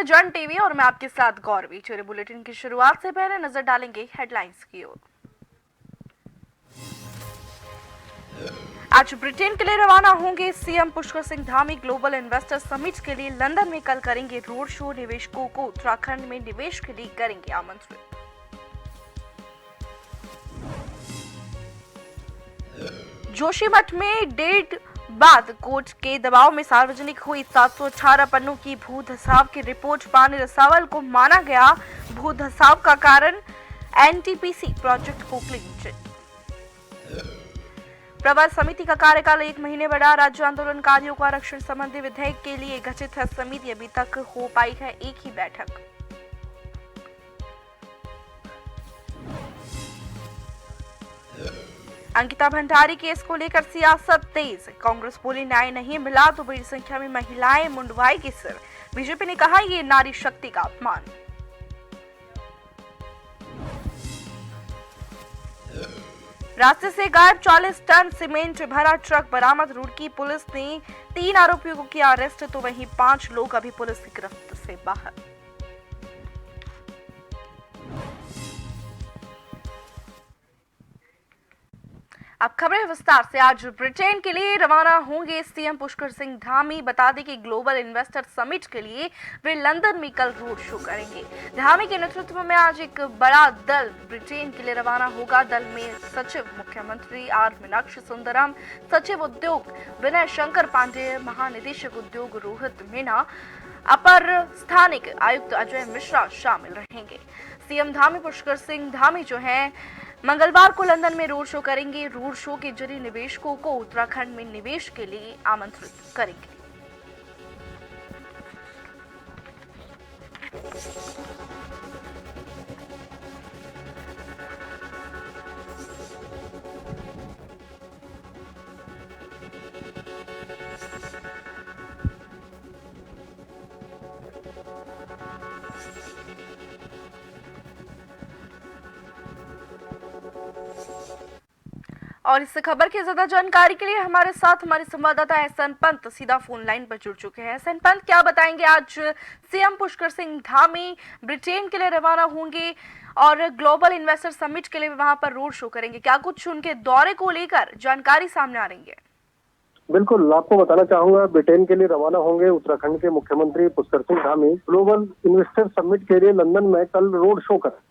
जन टीवी और मैं आपके साथ गौरवी। चलिए बुलेटिन की शुरुआत से पहले नजर डालेंगे हेडलाइंस की ओर। आज ब्रिटेन के लिए रवाना होंगे CM Pushkar Singh Dhami. Global investor summit के लिए लंदन में कल करेंगे रोड शो। निवेशकों को उत्तराखंड में निवेश के लिए करेंगे आमंत्रित। जोशीमठ में डेढ़ बाद कोर्ट के दबाव में सार्वजनिक हुई 718 पन्नों की भू धसाव की रिपोर्ट। पानी रसावल को माना गया भू धसाव का कारण। एनटीपीसी प्रोजेक्ट को क्लीन चिट। प्रवर समिति का कार्यकाल 1 महीने बढ़ा। राज्य आंदोलनकारियों को आरक्षण संबंधी विधेयक के लिए गठित है समिति। अभी तक हो पाई है एक ही बैठक। अंकिता भंडारी केस को लेकर सियासत तेज। कांग्रेस बोली न्याय नहीं मिला तो बड़ी संख्या में महिलाएं मुंडवाएगी सिर। बीजेपी ने कहा ये नारी शक्ति का अपमान। रास्ते से गायब 40 टन सीमेंट भरा ट्रक बरामद। रुड़की पुलिस ने 3 आरोपियों को किया अरेस्ट तो वहीं 5 लोग अभी पुलिस की गिरफ्त से बाहर। अब खबरें विस्तार से। आज ब्रिटेन के लिए रवाना होंगे सीएम पुष्कर सिंह धामी। बता दें कि ग्लोबल इन्वेस्टर समिट के लिए वे लंदन में कल रोड शो करेंगे। धामी के नेतृत्व में आज एक बड़ा दल ब्रिटेन के लिए रवाना होगा। दल में सचिव मुख्यमंत्री आर मीनाक्षी सुंदरम, सचिव उद्योग विनय शंकर पांडे, महानिदेशक उद्योग रोहित मीना, अपर स्थानिक आयुक्त अजय मिश्रा शामिल रहेंगे। सीएम धामी पुष्कर सिंह धामी जो है मंगलवार को लंदन में रोड शो करेंगे। रोड शो के जरिए निवेशकों को उत्तराखंड में निवेश के लिए आमंत्रित करेंगे। और इस खबर की ज्यादा जानकारी के लिए हमारे साथ हमारे संवाददाता एहसन पंत सीधा फोन लाइन पर जुड़ चुके हैं। एहसन पंत, क्या बताएंगे? आज सीएम पुष्कर सिंह धामी ब्रिटेन के लिए रवाना होंगे और ग्लोबल इन्वेस्टर समिट के लिए वहां पर रोड शो करेंगे। क्या कुछ उनके दौरे को लेकर जानकारी सामने आ रही है? बिल्कुल, आपको बताना चाहूंगा, ब्रिटेन के लिए रवाना होंगे उत्तराखंड के मुख्यमंत्री Pushkar Singh Dhami. Global investor summit के लिए लंदन में कल रोड शो कर,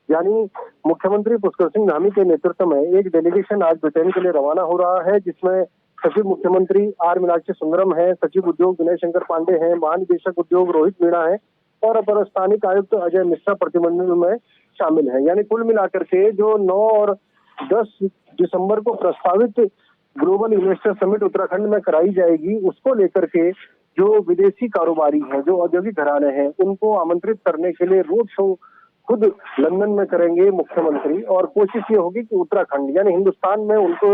यानी मुख्यमंत्री पुष्कर सिंह धामी के नेतृत्व में एक डेलीगेशन आज ब्रिटेन के लिए रवाना हो रहा है, जिसमें सचिव मुख्यमंत्री आर मीनाक्षी सुंदरम है, सचिव उद्योग विनय शंकर पांडे हैं, महानिदेशक उद्योग रोहित मीणा है और अपर स्थानिक आयुक्त अजय मिश्रा प्रतिनिधिमंडल में शामिल है। यानी कुल मिलाकर के जो 9 और 10 दिसंबर को प्रस्तावित ग्लोबल इन्वेस्टर समिट उत्तराखंड में कराई जाएगी, उसको लेकर के जो विदेशी कारोबारी हैं, जो औद्योगिक घराने हैं, उनको आमंत्रित करने के लिए रोड शो खुद लंदन में करेंगे मुख्यमंत्री। और कोशिश ये होगी कि उत्तराखंड यानी हिंदुस्तान में उनको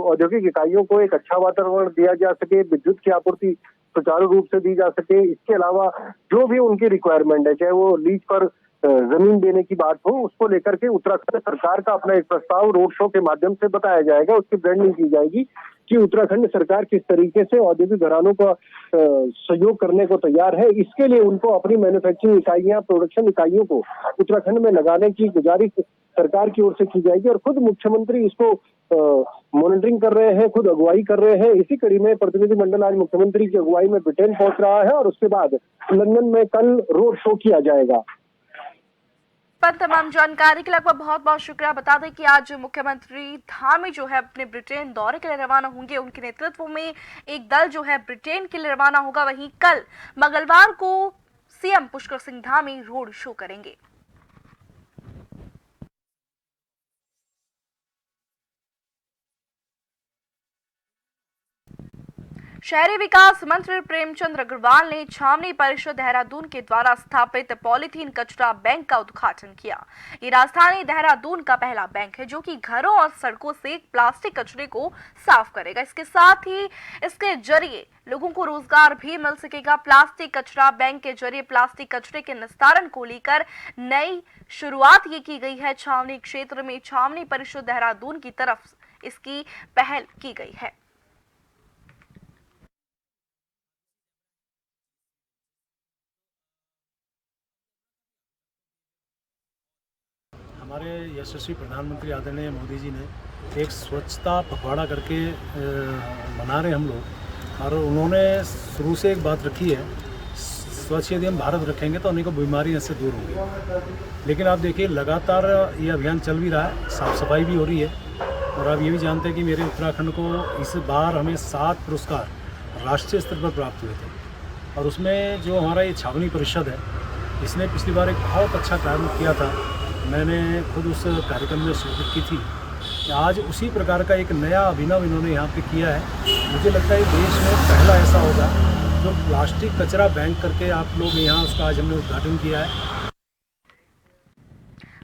औद्योगिक इकाइयों को एक अच्छा वातावरण दिया जा सके, विद्युत की आपूर्ति सुचारू रूप से दी जा सके। इसके अलावा जो भी उनकी रिक्वायरमेंट है, चाहे वो लीज पर जमीन देने की बात हो, उसको लेकर के उत्तराखंड सरकार का अपना एक प्रस्ताव रोड शो के माध्यम से बताया जाएगा। उसकी ब्रांडिंग की जाएगी कि उत्तराखंड सरकार किस तरीके से औद्योगिक घरानों का सहयोग करने को तैयार है। इसके लिए उनको अपनी मैन्युफैक्चरिंग इकाइयां, प्रोडक्शन इकाइयों को उत्तराखंड में लगाने की गुजारिश सरकार की ओर से की जाएगी। और खुद मुख्यमंत्री इसको मॉनिटरिंग कर रहे हैं, खुद अगुवाई कर रहे हैं। इसी कड़ी में प्रतिनिधिमंडल आज मुख्यमंत्री की अगुवाई में ब्रिटेन पहुंच रहा है और उसके बाद लंदन में कल रोड शो किया जाएगा। तमाम जानकारी के लिए आपका बहुत बहुत शुक्रिया। बता दें कि आज मुख्यमंत्री धामी जो है अपने ब्रिटेन दौरे के लिए रवाना होंगे। उनके नेतृत्व में एक दल जो है ब्रिटेन के लिए रवाना होगा। वहीं कल मंगलवार को CM Pushkar Singh Dhami road show करेंगे। शहरी विकास मंत्री प्रेमचंद अग्रवाल ने छावनी परिषद देहरादून के द्वारा स्थापित पॉलीथीन कचरा बैंक का उद्घाटन किया। ये राजधानी देहरादून का पहला बैंक है जो कि घरों और सड़कों से प्लास्टिक कचरे को साफ करेगा। इसके साथ ही इसके जरिए लोगों को रोजगार भी मिल सकेगा। प्लास्टिक कचरा बैंक के जरिए प्लास्टिक कचरे के निस्तारण को लेकर नई शुरुआत ये की गई है। छावनी क्षेत्र में छावनी परिषद देहरादून की तरफ इसकी पहल की गई है। हमारे यशस्वी प्रधानमंत्री आदरणीय मोदी जी ने एक स्वच्छता पखवाड़ा करके मना रहे हम लोग, और उन्होंने शुरू से एक बात रखी है, स्वच्छ यदि हम भारत रखेंगे तो अनेकों बीमारियां इससे दूर होंगी। लेकिन आप देखिए लगातार ये अभियान चल भी रहा है, साफ सफाई भी हो रही है, और आप ये भी जानते हैं कि मेरे उत्तराखंड को इस बार हमें 7 पुरस्कार राष्ट्रीय स्तर पर प्राप्त हुए थे, और उसमें जो हमारा ये छावनी परिषद है, इसने पिछली बार एक बहुत अच्छा कार्य किया था। मैंने खुद उस कार्यक्रम में शिरकत की थी। आज उसी प्रकार का एक नया अभिनव इन्होंने यहाँ पे किया है। मुझे लगता है देश में पहला ऐसा होगा जो प्लास्टिक कचरा बैंक करके आप लोग यहाँ उसका आज हमने उद्घाटन किया है।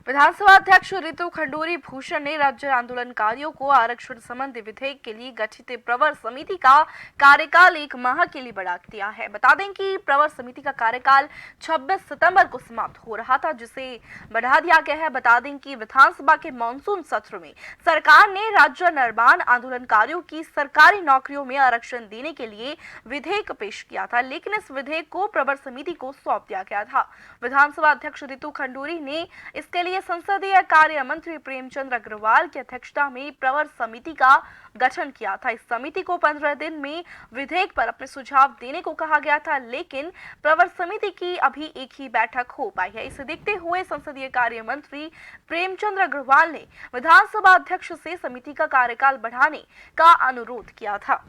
विधानसभा अध्यक्ष रितु खंडूरी भूषण ने राज्य आंदोलनकारियों को आरक्षण संबंधी विधेयक के लिए गठित प्रवर समिति का कार्यकाल 1 माह के लिए बढ़ा दिया है। बता दें कि प्रवर समिति का कार्यकाल 26 सितंबर को समाप्त हो रहा था, जिसे बढ़ा दिया गया है। बता दें कि विधानसभा के मानसून सत्र में सरकार ने राज्य निर्माण आंदोलनकारियों की सरकारी नौकरियों में आरक्षण देने के लिए विधेयक पेश किया था, लेकिन इस विधेयक को प्रवर समिति को सौंप दिया गया था। विधानसभा अध्यक्ष रितु खंडूरी ने इसके लिए संसदीय कार्य मंत्री प्रेमचंद अग्रवाल की अध्यक्षता में प्रवर समिति का गठन किया था। इस समिति को 15 दिन में विधेयक पर अपने सुझाव देने को कहा गया था, लेकिन प्रवर समिति की अभी एक ही बैठक हो पाई है। इसे देखते हुए संसदीय कार्य मंत्री प्रेमचंद अग्रवाल ने विधानसभा अध्यक्ष से समिति का कार्यकाल बढ़ाने का अनुरोध किया था।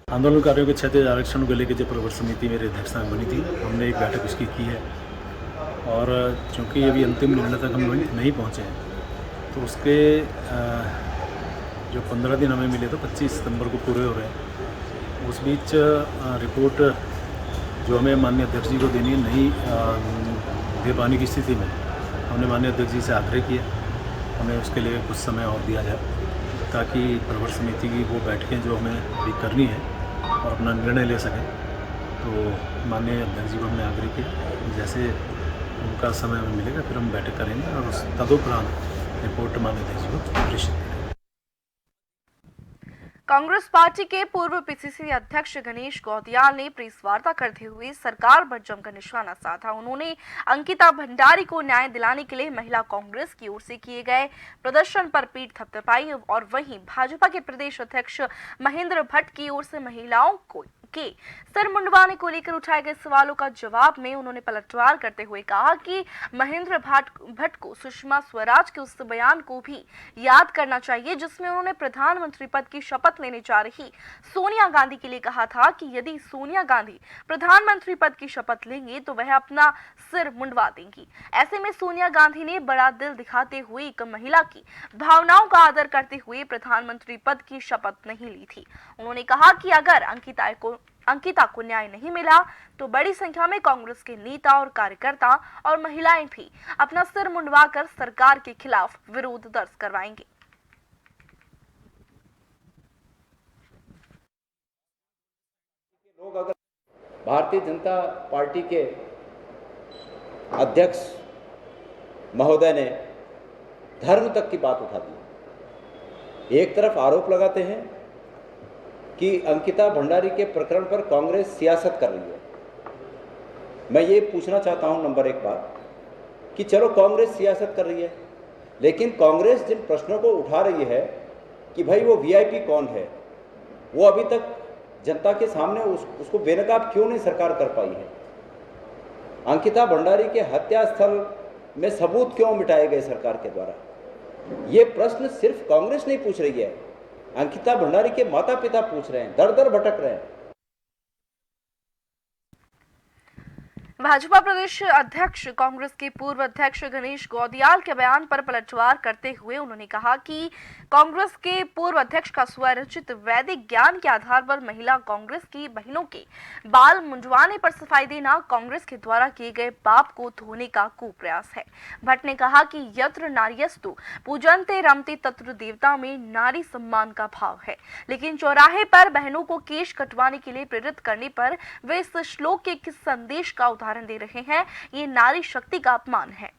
आंदोलनकारियों के क्षैतिज आरक्षण को लेकर जो प्रवर समिति मेरी अध्यक्षता में बनी थी, हमने एक बैठक उसकी की है, और चूँकि अभी अंतिम निर्णय तक हम नहीं पहुँचे हैं, तो उसके जो 15 दिन हमें मिले तो 25 सितंबर को पूरे हो रहे हैं। उस बीच रिपोर्ट जो हमें माननीय अध्यक्ष जी को देनी नहीं दे पाने की स्थिति में हमने माननीय अध्यक्ष जी से आग्रह किया, हमें उसके लिए कुछ समय और दिया जाए ताकि प्रवर समिति की वो बैठकें जो हमें अभी करनी है और अपना निर्णय ले सकें। तो माननीय अध्यक्ष जी को हमने आग्रह किया, जैसे उनका समय हमें मिलेगा फिर हम बैठक करेंगे और उस तदुपरांत रिपोर्ट माननीय अध्यक्ष जी को प्रेषित करेंगे। कांग्रेस पार्टी के पूर्व पीसीसी अध्यक्ष गणेश गौदियाल ने प्रेस वार्ता करते हुए सरकार पर जमकर निशाना साधा। उन्होंने अंकिता भंडारी को न्याय दिलाने के लिए महिला कांग्रेस की ओर से किए गए प्रदर्शन पर पीठ थपथपाई, और वहीं भाजपा के प्रदेश अध्यक्ष महेंद्र भट्ट की ओर से महिलाओं के सर मुंडवाने को लेकर उठाए गए सवालों का जवाब में उन्होंने पलटवार करते हुए कहा कि महेंद्र भट्ट को सुषमा स्वराज के उस बयान को भी याद करना चाहिए जिसमें उन्होंने प्रधानमंत्री पद की शपथ लेने जा रही सोनिया गांधी के लिए कहा था कि यदि सोनिया गांधी प्रधानमंत्री पद की शपथ लेंगे तो वह अपना सिर मुंडवा देंगी। ऐसे में सोनिया गांधी ने बड़ा दिल दिखाते हुए एक महिला की भावनाओं का आदर करते हुए प्रधानमंत्री पद की शपथ नहीं ली थी। उन्होंने कहा कि अगर अंकिता को न्याय नहीं मिला तो बड़ी संख्या में कांग्रेस के नेता और कार्यकर्ता और महिलाएं भी अपना सिर मुंडवाकर सरकार के खिलाफ विरोध दर्ज करवाएंगे। लोग अगर भारतीय जनता पार्टी के अध्यक्ष महोदय ने धर्म तक की बात उठा दी, एक तरफ आरोप लगाते हैं कि अंकिता भंडारी के प्रकरण पर कांग्रेस सियासत कर रही है। मैं ये पूछना चाहता हूं नंबर 1 बात कि चलो कांग्रेस सियासत कर रही है, लेकिन कांग्रेस जिन प्रश्नों को उठा रही है कि भाई वो वीआईपी कौन है, वो अभी तक जनता के सामने उसको बेनकाब क्यों नहीं सरकार कर पाई है। अंकिता भंडारी के हत्या स्थल में सबूत क्यों मिटाए गए सरकार के द्वारा, ये प्रश्न सिर्फ कांग्रेस नहीं पूछ रही है, अंकिता भंडारी के माता पिता पूछ रहे हैं, दर दर भटक रहे हैं। भाजपा प्रदेश अध्यक्ष कांग्रेस के पूर्व अध्यक्ष गणेश गौदियाल के बयान पर पलटवार करते हुए उन्होंने कहा कि कांग्रेस के पूर्व अध्यक्ष का स्वरचित वैदिक ज्ञान के आधार पर महिला कांग्रेस की बहनों के बाल मुंडवाने पर सफाई देना कांग्रेस के द्वारा किए गए पाप को धोने का कुप्रयास है। भट्ट ने कहा कि यत्र नार्यस्तु पूजन्ते रमते तत्र देवता में नारी सम्मान का भाव है, लेकिन चौराहे पर बहनों को केश कटवाने के लिए प्रेरित करने पर वे इस श्लोक के किस संदेश का उदाहरण दे रहे हैं। ये नारी शक्ति का अपमान है।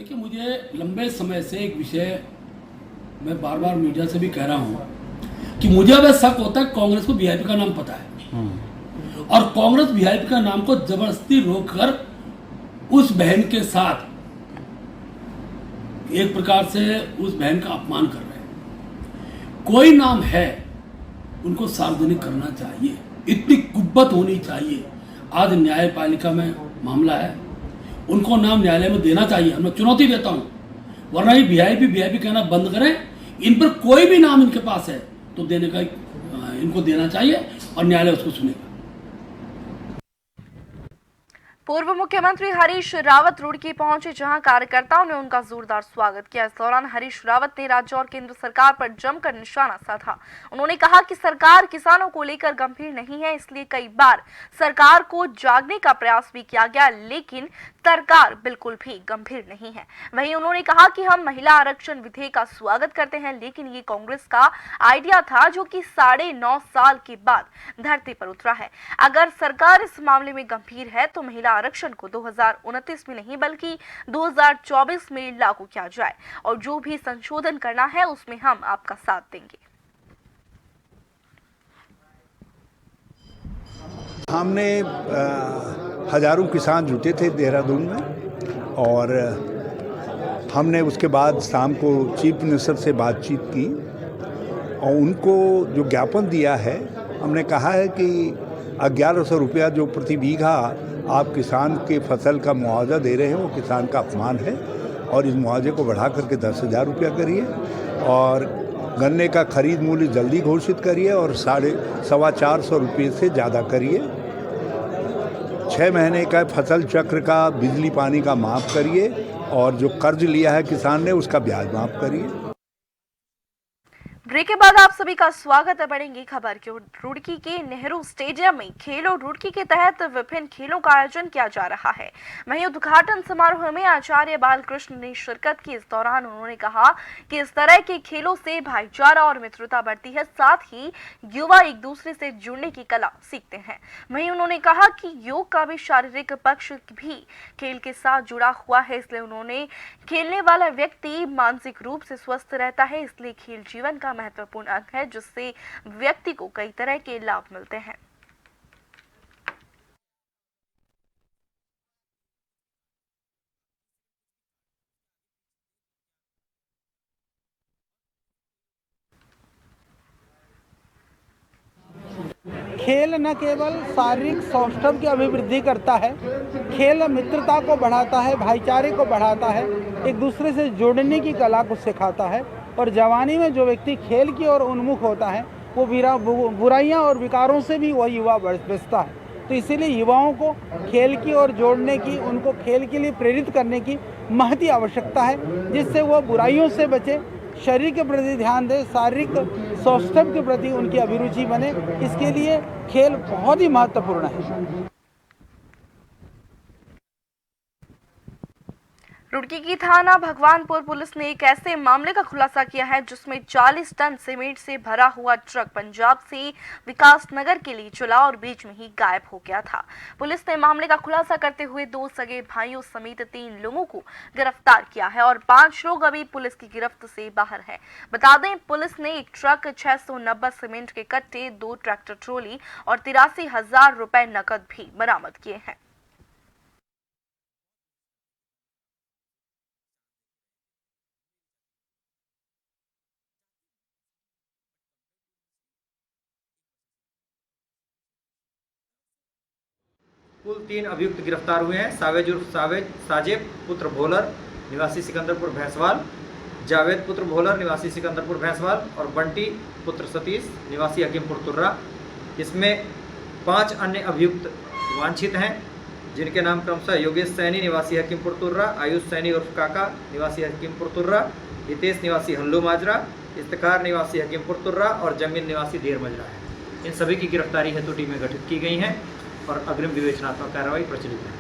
देखिए, मुझे लंबे समय से एक विषय मैं बार बार मीडिया से भी कह रहा हूं कि मुझे अब शक होता है कांग्रेस को वीआईपी का नाम पता है और कांग्रेस वीआईपी का नाम को जबरदस्ती रोककर उस बहन के साथ एक प्रकार से उस बहन का अपमान कर रहे हैं। कोई नाम है उनको सार्वजनिक करना चाहिए, इतनी कुब्बत होनी चाहिए। आज न्यायपालिका में मामला है, उनको नाम न्यायालय में देना चाहिए। मैं चुनौती देता हूं, वरना ही वीआईपी कहना बंद करें। इन पर कोई भी नाम इनके पास है तो देने का इनको देना चाहिए और न्यायालय उसको सुनेगा। पूर्व मुख्यमंत्री हरीश रावत रुड़की पहुंचे, जहां कार्यकर्ताओं ने उनका जोरदार स्वागत किया। इस दौरान हरीश रावत ने राज्य और केंद्र सरकार पर जमकर निशाना साधा। उन्होंने कहा कि सरकार किसानों को लेकर गंभीर नहीं है, इसलिए कई बार सरकार को जागने का प्रयास भी किया गया, लेकिन सरकार बिल्कुल भी गंभीर नहीं है। वहीं उन्होंने कहा कि हम महिला आरक्षण विधेयक का स्वागत करते हैं, लेकिन ये कांग्रेस का आइडिया था जो कि 9.5 साल के बाद धरती पर उतरा है। अगर सरकार इस मामले में गंभीर है तो महिला आरक्षण को 2029 में नहीं बल्कि 2024 में लागू किया जाए और जो भी संशोधन करना है उसमें हम आपका साथ देंगे। हमने हजारों किसान जुटे थे देहरादून में और हमने उसके बाद शाम को चीफ मिनिस्टर से बातचीत की और उनको जो ज्ञापन दिया है, हमने कहा है कि 1100 रुपया जो प्रति बीघा आप किसान के फसल का मुआवजा दे रहे हैं वो किसान का अपमान है और इस मुआवजे को बढ़ा करके 10,000 रुपया करिए और गन्ने का खरीद मूल्य जल्दी घोषित करिए और 450 रुपये से ज़्यादा करिए। 6 महीने का फसल चक्र का बिजली पानी का माफ़ करिए और जो कर्ज लिया है किसान ने उसका ब्याज माफ़ करिए। ब्रेक के बाद आप सभी का स्वागत है। बढ़ेंगी खबर की ओर। रुड़की के नेहरू स्टेडियम में खेलो रुड़की के तहत विभिन्न खेलों का आयोजन किया जा रहा है। वहीं उद्घाटन समारोह में आचार्य बालकृष्ण ने शिरकत की। इस दौरान उन्होंने कहा कि इस तरह के खेलों से भाईचारा और मित्रता बढ़ती है, साथ ही युवा एक दूसरे से जुड़ने की कला सीखते हैं। वहीं उन्होंने कहा कि योग का भी शारीरिक पक्ष भी खेल के साथ जुड़ा हुआ है, इसलिए उन्होंने खेलने वाला व्यक्ति मानसिक रूप से स्वस्थ रहता है, इसलिए खेल जीवन का महत्वपूर्ण अंग है जिससे व्यक्ति को कई तरह के लाभ मिलते हैं। खेल न केवल शारीरिक सौष्ठव की अभिवृद्धि करता है, खेल मित्रता को बढ़ाता है, भाईचारे को बढ़ाता है, एक दूसरे से जुड़ने की कला को सिखाता है और जवानी में जो व्यक्ति खेल की ओर उन्मुख होता है वो बुराइयां और विकारों से भी वह युवा बचता है। तो इसीलिए युवाओं को खेल की ओर जोड़ने की, उनको खेल के लिए प्रेरित करने की महती आवश्यकता है, जिससे वो बुराइयों से बचे, शरीर के प्रति ध्यान दे, शारीरिक सौष्ठव के प्रति उनकी अभिरुचि बने। इसके लिए खेल बहुत ही महत्वपूर्ण है। रुड़की की थाना भगवानपुर पुलिस ने एक ऐसे मामले का खुलासा किया है जिसमें 40 टन सीमेंट से भरा हुआ ट्रक पंजाब से विकास नगर के लिए चला और बीच में ही गायब हो गया था। पुलिस ने मामले का खुलासा करते हुए 2 सगे भाइयों समेत 3 लोगों को गिरफ्तार किया है और 5 लोग अभी पुलिस की गिरफ्त से बाहर हैं। बता दें, पुलिस ने एक ट्रक, 690 सीमेंट के कट्टे, 2 ट्रैक्टर ट्रॉली और 83,000 रुपए नकद भी बरामद किए हैं। कुल 3 अभियुक्त गिरफ्तार हुए हैं। सावेज उर्फ साजेब पुत्र भोलर निवासी सिकंदरपुर भैंसवाल, जावेद पुत्र भोलर निवासी सिकंदरपुर भैंसवाल और बंटी पुत्र सतीश निवासी हकीमपुर तुर्रा। इसमें 5 अन्य अभियुक्त वांछित हैं जिनके नाम क्रमशः योगेश सैनी निवासी हकीमपुर तुर्रा, आयुष सैनी उर्फ काका निवासी हकीमपुर तुर्रा, हितेश निवासी हल्लू माजरा, इफ्तिखार निवासी हकीमपुर तुर्रा और जमील निवासी देर मजरा है। इन सभी की गिरफ्तारी हेतु टीमें गठित की गई हैं और अग्रिम विवेचनात्मक कार्रवाई प्रचलित है।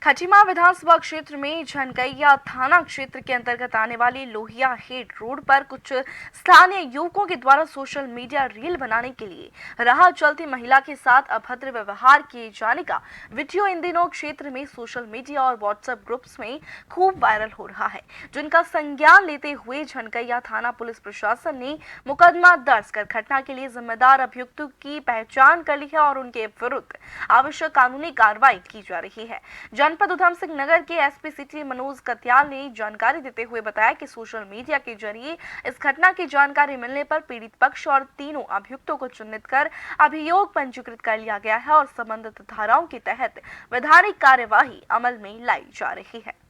खटीमा विधानसभा क्षेत्र में झनकैया थाना क्षेत्र के अंतर्गत आने वाली लोहिया हेड रोड पर कुछ स्थानीय युवकों के द्वारा सोशल मीडिया रील बनाने के लिए राह चलती महिला के साथ अभद्र व्यवहार किए जाने का वीडियो इन दिनों क्षेत्र में सोशल मीडिया और व्हाट्सएप ग्रुप्स में खूब वायरल हो रहा है, जिनका संज्ञान लेते हुए झनकैया थाना पुलिस प्रशासन ने मुकदमा दर्ज कर घटना के लिए जिम्मेदार अभियुक्तों की पहचान कर ली है और उनके विरुद्ध आवश्यक कानूनी कार्रवाई की जा रही है। जनपद उधम सिंह नगर के एसपी सिटी मनोज कत्याल ने जानकारी देते हुए बताया कि सोशल मीडिया के जरिए इस घटना की जानकारी मिलने पर पीड़ित पक्ष और तीनों अभियुक्तों को चिन्हित कर अभियोग पंजीकृत कर लिया गया है और संबंधित धाराओं के तहत वैधानिक कार्यवाही अमल में लाई जा रही है।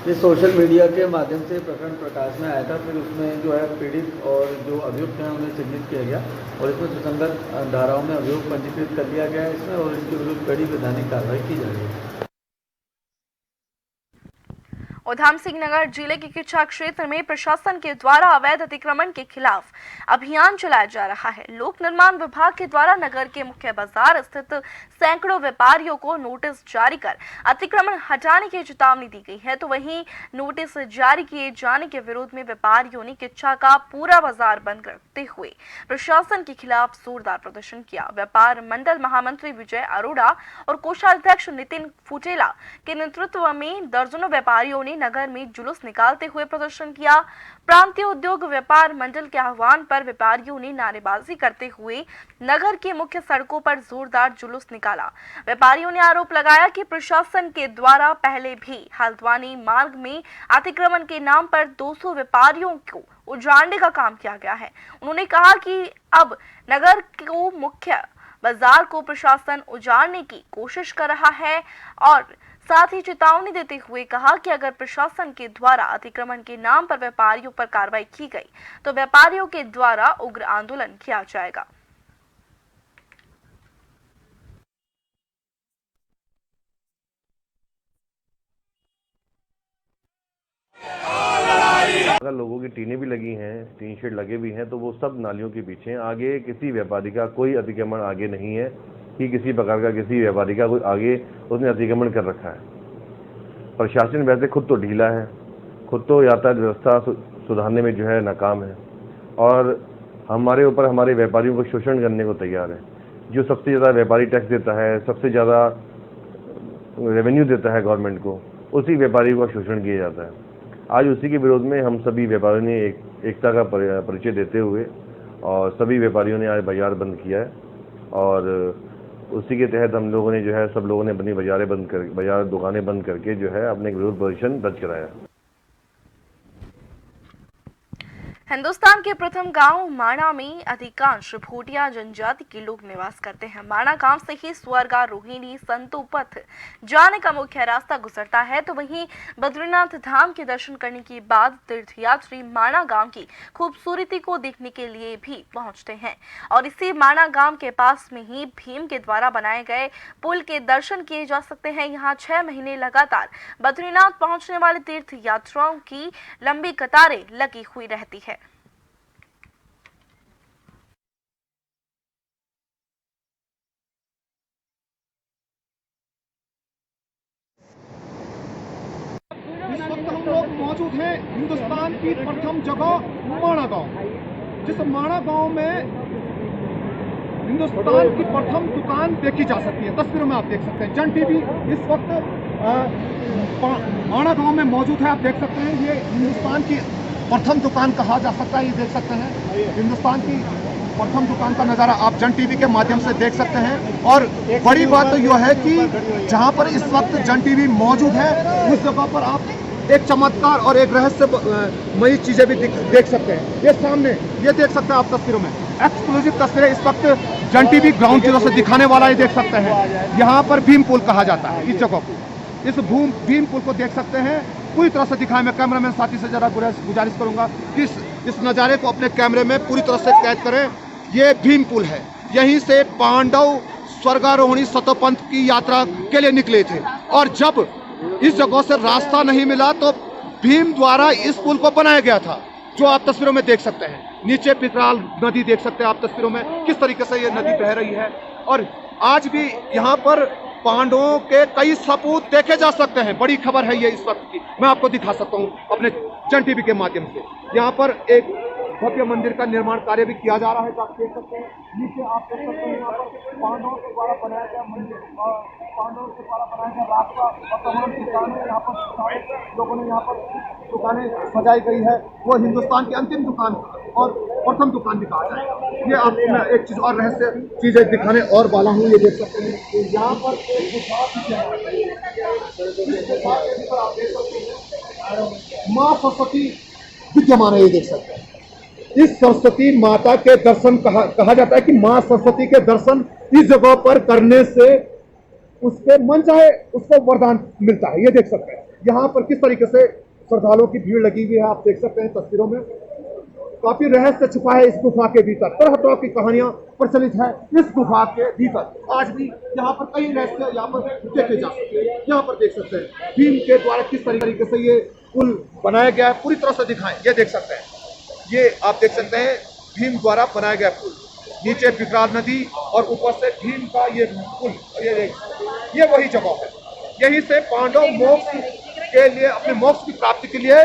ये सोशल मीडिया के माध्यम से प्रकरण प्रकाश में आया था, फिर उसमें जो है पीड़ित और जो अभियुक्त हैं उन्हें चिन्हित किया गया और इसमें सुसंगत धाराओं में अभियोग पंजीकृत कर लिया गया है इसमें और इनके विरुद्ध कड़ी वैधानिक कार्रवाई की जा रही है। उधम सिंह नगर जिले के किच्छा क्षेत्र में प्रशासन के द्वारा अवैध अतिक्रमण के खिलाफ अभियान चलाया जा रहा है। लोक निर्माण विभाग के द्वारा नगर के मुख्य बाजार स्थित सैकड़ों व्यापारियों को नोटिस जारी कर अतिक्रमण हटाने की चेतावनी दी गई है, तो वहीं नोटिस जारी किए जाने के विरोध में व्यापारियों ने किच्छा का पूरा बाजार बंद करते हुए प्रशासन के खिलाफ जोरदार प्रदर्शन किया। व्यापार मंडल महामंत्री विजय अरोड़ा और कोषाध्यक्ष नितिन फुटेला के नेतृत्व में दर्जनों व्यापारियों ने नगर में जुलूस निकालते हुए प्रदर्शन किया। प्रांतीय उद्योग व्यापार मंडल के आह्वान पर व्यापारियों ने नारेबाजी करते हुए नगर की मुख्य सड़कों पर जोरदार जुलूस निकाला। व्यापारियों ने आरोप लगाया कि प्रशासन के द्वारा पहले भी हल्द्वानी मार्ग में अतिक्रमण के नाम पर 200 व्यापारियों को उजाड़ने का काम किया गया है। उन्होंने कहा कि अब नगर को मुख्य बाजार को प्रशासन उजाड़ने की कोशिश कर रहा है और साथ ही चेतावनी देते हुए कहा कि अगर प्रशासन के द्वारा अतिक्रमण के नाम पर व्यापारियों पर कार्रवाई की गई तो व्यापारियों के द्वारा उग्र आंदोलन किया जाएगा। अगर लोगों की टीनें भी लगी हैं, टीन शेड लगे भी हैं, तो वो सब नालियों के पीछे। आगे किसी व्यापारी का कोई अतिक्रमण आगे नहीं है कि किसी प्रकार का किसी व्यापारी का कोई आगे उसने अतिक्रमण कर रखा है। प्रशासन वैसे खुद तो ढीला है, खुद तो यातायात व्यवस्था सुधारने में जो है नाकाम है और हमारे ऊपर हमारे व्यापारियों को शोषण करने को तैयार है। जो सबसे ज़्यादा व्यापारी टैक्स देता है, सबसे ज़्यादा रेवेन्यू देता है गवर्नमेंट को, उसी व्यापारी का शोषण किया जाता है। आज उसी के विरोध में हम सभी व्यापारियों ने एकता का परिचय देते हुए और सभी व्यापारियों ने आज बाजार बंद किया है और उसी के तहत हम लोगों ने जो है सब लोगों ने अपनी बाजार दुकानें बंद करके जो है अपने विरोध प्रदर्शन दर्ज कराया। हिंदुस्तान के प्रथम गांव माणा में अधिकांश भोटिया जनजाति के लोग निवास करते हैं। माणा गांव से ही स्वर्गा रोहिणी संतो पथ जाने का मुख्य रास्ता गुजरता है, तो वहीं बद्रीनाथ धाम के दर्शन करने के बाद तीर्थयात्री माणा गांव की खूबसूरती को देखने के लिए भी पहुंचते हैं और इसी माणा गांव के पास में ही भीम के द्वारा बनाए गए पुल के दर्शन किए जा सकते हैं। यहाँ 6 महीने लगातार बद्रीनाथ पहुंचने वाले तीर्थ यात्रियों की लंबी कतारें लगी हुई रहती है। इस वक्त हम लोग मौजूद हैं हिंदुस्तान की प्रथम जगह माणा गांव। जिस माणा गांव में हिंदुस्तान की प्रथम दुकान देखी जा सकती है। तस्वीरों में आप देख सकते हैं जन टीवी इस वक्त माणा गांव में मौजूद है। आप देख सकते हैं ये हिंदुस्तान की प्रथम दुकान कहा जा सकता है। ये देख सकते हैं हिंदुस्तान की प्रथम दुकान का नज़ारा आप जन टीवी के माध्यम से देख सकते हैं। और बड़ी बात तो यह है कि जहां पर इस वक्त जन टीवी मौजूद है उस जगह पर आप एक चमत्कार और एक रहस्यमयी चीजें भी देख सकते हैं। ये सामने ये देख सकते हैं आप तस्वीरों में एक्सक्लूसिव तस्वीरें इस वक्त जन टीवी ग्राउंड जीरो से दिखाने वाला ये देख सकते हैं। यहाँ पर भीम पुल कहा जाता है इस जगह को। इस भीम पुल को देख सकते हैं पूरी तरह से दिखाएं। मैं कैमरामैन साथी से जरा गुजारिश करूंगा कि इस नज़ारे को अपने कैमरे में पूरी तरह से कैद करें। ये भीम पुल है, यहीं से पांडव स्वर्गारोहिणी सतोपंथ की यात्रा के लिए निकले थे और जब इस जगह से रास्ता नहीं मिला तो भीम द्वारा इस पुल को बनाया गया था, जो आप तस्वीरों में देख सकते हैं। नीचे पिकराल नदी देख सकते हैं आप तस्वीरों में, किस तरीके से ये नदी बह रही है। और आज भी यहाँ पर पांडवों के कई सपूत देखे जा सकते हैं। बड़ी खबर है ये इस वक्त की, मैं आपको दिखा सकता हूँ अपने जन टीवी के माध्यम से। यहाँ पर एक भव्य मंदिर का निर्माण कार्य भी किया जा रहा है, आप देख सकते हैं। नीचे आप देख सकते हैं यहाँ पर पांडवों के द्वारा बनाया गया मंदिर, पांडवों के द्वारा बनाया गया रास्ता और तमाम दुकानें यहाँ पर लोगों ने यहाँ पर दुकानें सजाई गई है। वो हिंदुस्तान की अंतिम दुकान और प्रथम दुकान भी कहा जाएगा। ये आपको मैं एक चीज और रहस्य चीजें दिखाने और वाला हूँ, ये देख सकते हैं यहाँ पर आप देख सकते हैं माँ सरस्वती विद्यमान है, ये देख सकते हैं। इस सरस्वती माता के दर्शन कहा जाता है कि माँ सरस्वती के दर्शन इस जगह पर करने से उसके मन चाहे उसको वरदान मिलता है। ये देख सकते हैं यहाँ पर किस तरीके से श्रद्धालुओं की भीड़ लगी हुई है, आप देख सकते हैं तस्वीरों में। काफी रहस्य छुपा है इस गुफा के भीतर, तरह तरह की कहानियां प्रचलित है इस गुफा के भीतर। आज भी यहाँ पर कई रहस्य यहाँ पर देखे जा सकते हैं। यहाँ पर देख सकते हैं भीम के द्वारा किस तरीके से ये पुल बनाया गया है, पूरी तरह से दिखाएं। ये देख सकते हैं, ये आप देख सकते हैं भीम द्वारा बनाया गया पुल। नीचे विकराल नदी और ऊपर से भीम का ये पुल, ये वही जगह है। यहीं से पांडव मोक्ष के लिए, अपने मोक्ष की प्राप्ति के लिए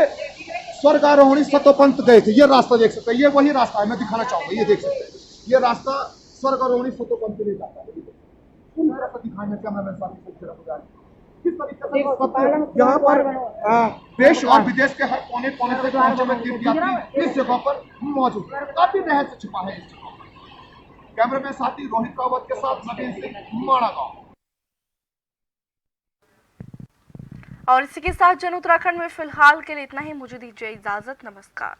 स्वर्गारोहणी सतोपंथ गए थे। ये रास्ता देख सकते हैं, ये वही रास्ता है, मैं दिखाना चाहूंगा। ये देख सकते हैं ये रास्ता स्वर्गारोहणी सतोपंथ के लिए जाता है। पूरी तरह से दिखाएंगे कैमरामैन साहब किस तरीके से यहाँ पर देश और विदेश के हर कोने कोने से पहुंचे हुए तीर्थयात्री इस जगह पर मौजूद है। काफी रहस्य छिपा है इस जगह पर। कैमरामैन साथी रोहित रावत के साथ नवीन सिंह, माणा गांव। और इसी के साथ जन उत्तराखंड में फिलहाल के लिए इतना ही। मुझे दीजिए इजाजत, नमस्कार।